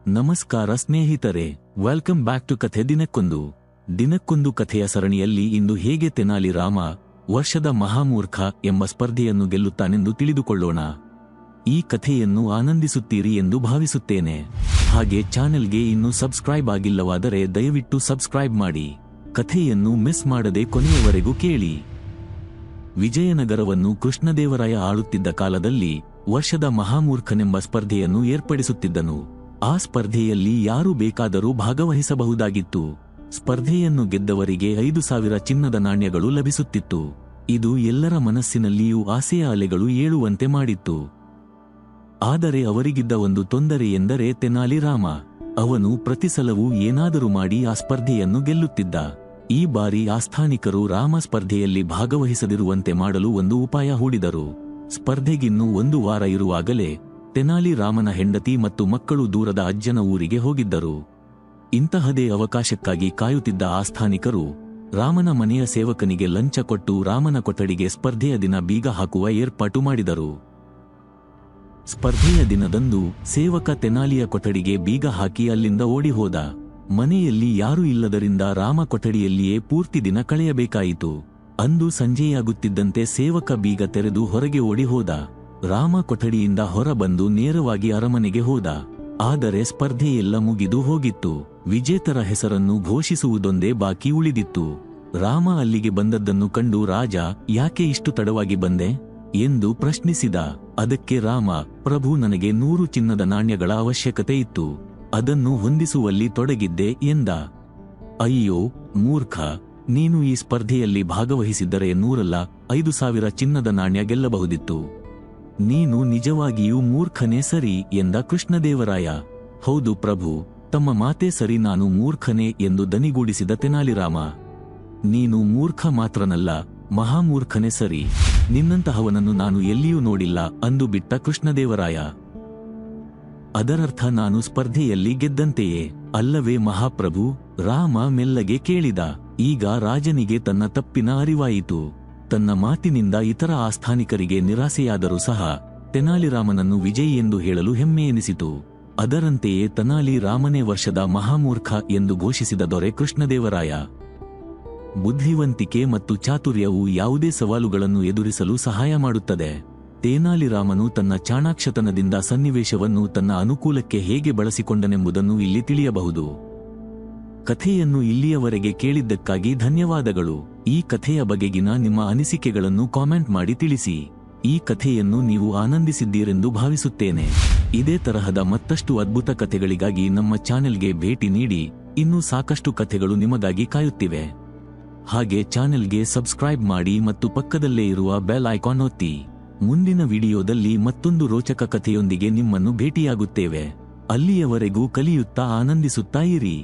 ನಮಸ್ಕಾರ ಸ್ನೇಹಿತರೆ, welcome back to ಕಥೆ ದಿನಕ್ಕೊಂದು ಕಥೆಯ ಸರಣಿಯಲ್ಲಿ ಇಂದು ಹೇಗೆ ತೆನಾಲಿ ರಾಮ ವರ್ಷದ ಮಹಾಮೂರ್ಖ ಎಂಬ ಸ್ಪರ್ಧೆಯನ್ನು ಗೆಲ್ಲುತ್ತಾನೆಂದು ತಿಳಿದುಕೊಳ್ಳೋಣ. ಈ ಕಥೆಯನ್ನು ಆನಂದಿಸುತ್ತೀರಿ ಎಂದು ಭಾವಿಸುತ್ತೇನೆ. ಹಾಗೆ ಚಾನೆಲ್ಗೆ ಇನ್ನೂ ಸಬ್ಸ್ಕ್ರೈಬ್ ಆಗಿಲ್ಲವಾದರೆ ದಯವಿಟ್ಟು ಸಬ್ಸ್ಕ್ರೈಬ್ ಮಾಡಿ. ಕಥೆಯನ್ನು ಮಿಸ್ ಮಾಡದೆ ಕೊನೆಯವರೆಗೂ ಕೇಳಿ. ವಿಜಯನಗರವನ್ನು ಕೃಷ್ಣದೇವರಾಯ ಆಳುತ್ತಿದ್ದ ಕಾಲದಲ್ಲಿ ವರ್ಷದ ಮಹಾಮೂರ್ಖನೆಂಬ ಸ್ಪರ್ಧೆಯನ್ನು ಏರ್ಪಡಿಸುತ್ತಿದ್ದನು. ಆ ಸ್ಪರ್ಧೆಯಲ್ಲಿ ಯಾರು ಬೇಕಾದರೂ ಭಾಗವಹಿಸಬಹುದಾಗಿತ್ತು. ಸ್ಪರ್ಧೆಯನ್ನು ಗೆದ್ದವರಿಗೆ 5,000 ಚಿನ್ನದ ನಾಣ್ಯಗಳು ಲಭಿಸುತ್ತಿತ್ತು. ಇದು ಎಲ್ಲರ ಮನಸ್ಸಿನಲ್ಲಿಯೂ ಆಸೆಯ ಅಲೆಗಳು ಏಳುವಂತೆ ಮಾಡಿತ್ತು. ಆದರೆ ಅವರಿಗಿದ್ದ ಒಂದು ತೊಂದರೆ ಎಂದರೆ ತೆನಾಲಿ ರಾಮ. ಅವನು ಪ್ರತಿಸಲವೂ ಏನಾದರೂ ಮಾಡಿ ಆ ಸ್ಪರ್ಧೆಯನ್ನು ಗೆಲ್ಲುತ್ತಿದ್ದ. ಈ ಬಾರಿ ಆಸ್ಥಾನಿಕರು ರಾಮ ಸ್ಪರ್ಧೆಯಲ್ಲಿ ಭಾಗವಹಿಸದಿರುವಂತೆ ಮಾಡಲು ಒಂದು ಉಪಾಯ ಹೂಡಿದರು. ಸ್ಪರ್ಧೆಗಿನ್ನೂ 1 ವಾರ ಇರುವಾಗಲೇ ತೆನಾಲಿ ರಾಮನ ಹೆಂಡತಿ ಮತ್ತು ಮಕ್ಕಳು ದೂರದ ಅಜ್ಜನ ಊರಿಗೆ ಹೋಗಿದ್ದರು. ಇಂತಹದೇ ಅವಕಾಶಕ್ಕಾಗಿ ಕಾಯುತ್ತಿದ್ದ ಆಸ್ಥಾನಿಕರು ರಾಮನ ಮನೆಯ ಸೇವಕನಿಗೆ ಲಂಚ ಕೊಟ್ಟು ರಾಮನ ಕೊಠಡಿಗೆ ಸ್ಪರ್ಧೆಯ ದಿನ ಬೀಗ ಹಾಕುವ ಏರ್ಪಾಟು ಮಾಡಿದರು. ಸ್ಪರ್ಧೆಯ ದಿನದಂದು ಸೇವಕ ತೆನಾಲಿಯ ಕೊಠಡಿಗೆ ಬೀಗ ಹಾಕಿ ಅಲ್ಲಿಂದ ಓಡಿಹೋದ. ಮನೆಯಲ್ಲಿ ಯಾರೂ ಇಲ್ಲದರಿಂದ ರಾಮ ಕೊಠಡಿಯಲ್ಲಿಯೇ ಪೂರ್ತಿ ದಿನ ಕಳೆಯಬೇಕಾಯಿತು. ಅಂದು ಸಂಜೆಯಾಗುತ್ತಿದ್ದಂತೆ ಸೇವಕ ಬೀಗ ತೆರೆದು ಹೊರಗೆ ಓಡಿ ಹೋದ. ರಾಮ ಕೊಠಡಿಯಿಂದ ಹೊರಬಂದು ನೇರವಾಗಿ ಅರಮನೆಗೆ ಹೋದ. ಆದರೆ ಸ್ಪರ್ಧೆಯೆಲ್ಲ ಮುಗಿದು ಹೋಗಿತ್ತು. ವಿಜೇತರ ಹೆಸರನ್ನು ಘೋಷಿಸುವುದೊಂದೇ ಬಾಕಿ ಉಳಿದಿತ್ತು. ರಾಮ ಅಲ್ಲಿಗೆ ಬಂದದ್ದನ್ನು ಕಂಡು ರಾಜ, ಯಾಕೆ ಇಷ್ಟು ತಡವಾಗಿ ಬಂದೆ ಎಂದು ಪ್ರಶ್ನಿಸಿದ. ಅದಕ್ಕೆ ರಾಮ, ಪ್ರಭು, ನನಗೆ 100 ಚಿನ್ನದ ನಾಣ್ಯಗಳ ಅವಶ್ಯಕತೆ ಇತ್ತು. ಅದನ್ನು ಹೊಂದಿಸುವಲ್ಲಿ ತೊಡಗಿದ್ದೆ ಎಂದ. ಅಯ್ಯೋ ಮೂರ್ಖ, ನೀನು ಈ ಸ್ಪರ್ಧೆಯಲ್ಲಿ ಭಾಗವಹಿಸಿದ್ದರೆ 100 5,000 ಚಿನ್ನದ ನಾಣ್ಯ ಗೆಲ್ಲಬಹುದಿತ್ತು. ನೀನು ನಿಜವಾಗಿಯೂ ಮೂರ್ಖನೇ ಸರಿ ಎಂದ ಕೃಷ್ಣದೇವರಾಯ. ಹೌದು ಪ್ರಭು, ತಮ್ಮ ಮಾತೇ ಸರಿ, ನಾನು ಮೂರ್ಖನೇ ಎಂದು ದನಿಗೂಡಿಸಿದ ತೆನಾಲಿರಾಮ. ನೀನು ಮೂರ್ಖ ಮಾತ್ರನಲ್ಲ, ಮಹಾಮೂರ್ಖನೇ ಸರಿ. ನಿನ್ನಂತಹವನನ್ನು ನಾನು ಎಲ್ಲಿಯೂ ನೋಡಿಲ್ಲ ಅಂದು ಬಿಟ್ಟ ಕೃಷ್ಣದೇವರಾಯ. ಅದರರ್ಥ ನಾನು ಸ್ಪರ್ಧೆಯಲ್ಲಿ ಗೆದ್ದಂತೆಯೇ ಅಲ್ಲವೇ ಮಹಾಪ್ರಭು? ರಾಮ ಮೆಲ್ಲಗೆ ಕೇಳಿದ. ಈಗ ರಾಜನಿಗೆ ತನ್ನ ತಪ್ಪಿನ ಅರಿವಾಯಿತು. ತನ್ನ ಮಾತಿನಿಂದ ಇತರ ಆಸ್ಥಾನಿಕರಿಗೆ ನಿರಾಸೆಯಾದರೂ ಸಹ ತೆನಾಲಿರಾಮನನ್ನು ವಿಜಯಿ ಎಂದು ಹೇಳಲು ಹೆಮ್ಮೆ ಎನಿಸಿತು. ಅದರಂತೆಯೇ ತೆನಾಲಿ ರಾಮನೇ ವರ್ಷದ ಮಹಾಮೂರ್ಖ ಎಂದು ಘೋಷಿಸಿದ ದೊರೆ ಕೃಷ್ಣದೇವರಾಯ. ಬುದ್ಧಿವಂತಿಕೆ ಮತ್ತು ಚಾತುರ್ಯವು ಯಾವುದೇ ಸವಾಲುಗಳನ್ನು ಎದುರಿಸಲು ಸಹಾಯ ಮಾಡುತ್ತದೆ. ತೆನಾಲಿರಾಮನು ತನ್ನ ಚಾಣಾಕ್ಷತನದಿಂದ ಸನ್ನಿವೇಶವನ್ನು ತನ್ನ ಅನುಕೂಲಕ್ಕೆ ಹೇಗೆ ಬಳಸಿಕೊಂಡನೆಂಬುದನ್ನು ಇಲ್ಲಿ ತಿಳಿಯಬಹುದು. ಕಥೆಯನ್ನು ಇಲ್ಲಿಯವರೆಗೆ ಕೇಳಿದ್ದಕ್ಕಾಗಿ ಧನ್ಯವಾದಗಳು. ಈ ಕಥೆಯ ಬಗೆಗಿನ ನಿಮ್ಮ ಅನಿಸಿಕೆಗಳನ್ನು ಕಾಮೆಂಟ್ ಮಾಡಿ ತಿಳಿಸಿ. ಈ ಕಥೆಯನ್ನು ನೀವು ಆನಂದಿಸಿದ್ದೀರೆಂದು ಭಾವಿಸುತ್ತೇನೆ. ಇದೇ ತರಹದ ಮತ್ತಷ್ಟು ಅದ್ಭುತ ಕಥೆಗಳಿಗಾಗಿ ನಮ್ಮ ಚಾನೆಲ್ಗೆ ಭೇಟಿ ನೀಡಿ. ಇನ್ನೂ ಸಾಕಷ್ಟು ಕಥೆಗಳು ನಿಮಗಾಗಿ ಕಾಯುತ್ತಿವೆ. ಹಾಗೆ ಚಾನೆಲ್ಗೆ ಸಬ್ಸ್ಕ್ರೈಬ್ ಮಾಡಿ ಮತ್ತು ಪಕ್ಕದಲ್ಲೇ ಇರುವ ಬೆಲ್ ಐಕಾನ್ ಒತ್ತಿ. ಮುಂದಿನ ವಿಡಿಯೋದಲ್ಲಿ ಮತ್ತೊಂದು ರೋಚಕ ಕಥೆಯೊಂದಿಗೆ ನಿಮ್ಮನ್ನು ಭೇಟಿಯಾಗುತ್ತೇವೆ. ಅಲ್ಲಿಯವರೆಗೂ ಕಲಿಯುತ್ತಾ ಆನಂದಿಸುತ್ತಾ ಇರಿ.